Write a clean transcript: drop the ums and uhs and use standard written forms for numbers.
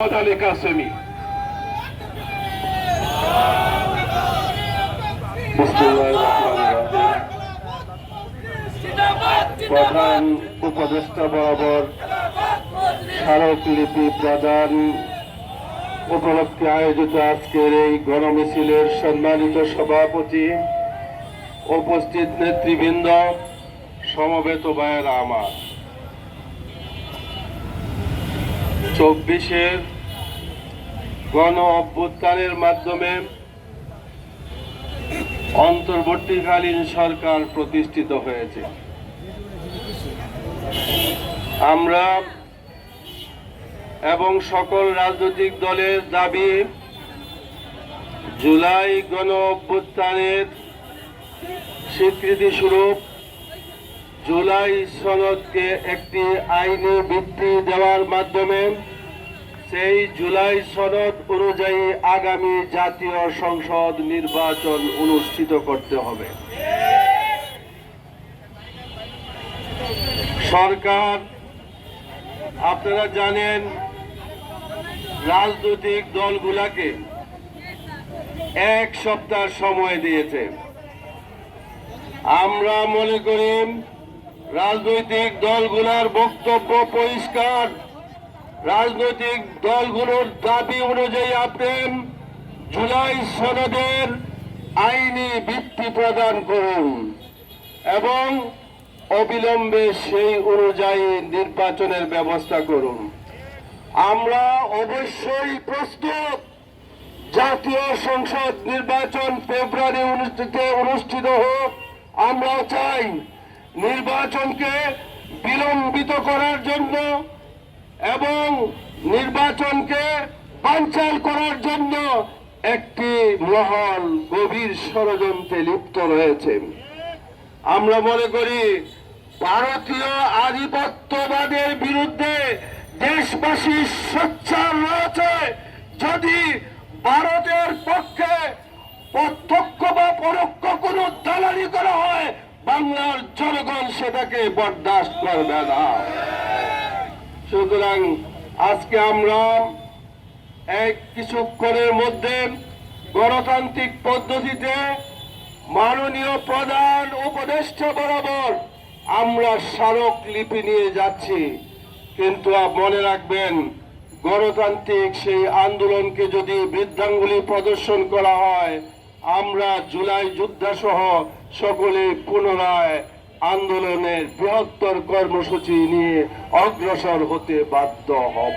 আলী কাসেমি প্রধান উপদেষ্টা বরাবর স্মারকলিপি প্রদান উপলক্ষে আয়োজিত আজকের এই গণমিছিলের সম্মানিত সভাপতি, উপস্থিত নেতৃবৃন্দ, সমবেত ভাইয়েরা আমার, 24-এর গণ অভ্যুত্থানের মাধ্যমে অন্তর্বর্তীকালীন সরকার প্রতিষ্ঠিত হয়েছে। আমরা এবং সকল রাজনৈতিক দলের দাবি, জুলাই গণ অভ্যুত্থানের স্বীকৃতি স্বরূপ জুলাই সনদকে একটি আইনি ভিত্তি দেওয়ার মাধ্যমে সেই জুলাই সনদ অনুযায়ী আগামী জাতীয় সংসদ নির্বাচন অনুষ্ঠিত করতে হবে। সরকার, আপনারা জানেন, রাজনৈতিক দলগুলোকে 1 সপ্তাহ সময় দিয়েছে। আমরা মনে করি রাজনৈতিক দলগুলোর বক্তব্য পরিষ্কার। রাজনৈতিক দলগুলোর দাবি অনুযায়ী আপনি জুলাই সনদের আইনি ভিত্তি প্রদান করুন এবং অবিলম্বে সেই অনুযায়ী নির্বাচনের ব্যবস্থা করুন। আমরা অবশ্যই প্রস্তুত। জাতীয় সংসদ নির্বাচন ফেব্রুয়ারি অনুষ্ঠিত হোক, আমরাও চাই। নির্বাচনকে বিলম্বিত করার জন্য এবং নির্বাচনকে বানচাল করার জন্য একটি মহল গভীর ষড়যন্ত্রে লিপ্ত রয়েছে। আমরা মনে করি ভারতীয় আধিপত্যবাদের বিরুদ্ধে দেশবাসী সোচ্চার রয়েছে। যদি ভারতের পক্ষে প্রত্যক্ষ বা পরোক্ষ কোনো দালালি করা হয়, বাংলার জনগণ সেটাকে বরদাস্ত করবে না। সুতরাং আজকে আমরা কিছুক্ষণের মধ্যে গণতান্ত্রিক পদ্ধতিতে মাননীয় প্রধান উপদেষ্টা বরাবর আমরা স্মারকলিপি নিয়ে যাচ্ছি। কিন্তু মনে রাখবেন, গণতান্ত্রিক সেই আন্দোলনকে যদি বৃদ্ধাঙ্গুলি প্রদর্শন করা হয়, আমরা জুলাই যোদ্ধা সহ সকলে পুনরায় আন্দোলনের বৃহত্তর কর্মসূচি নিয়ে অগ্রসর হতে বাধ্য হব।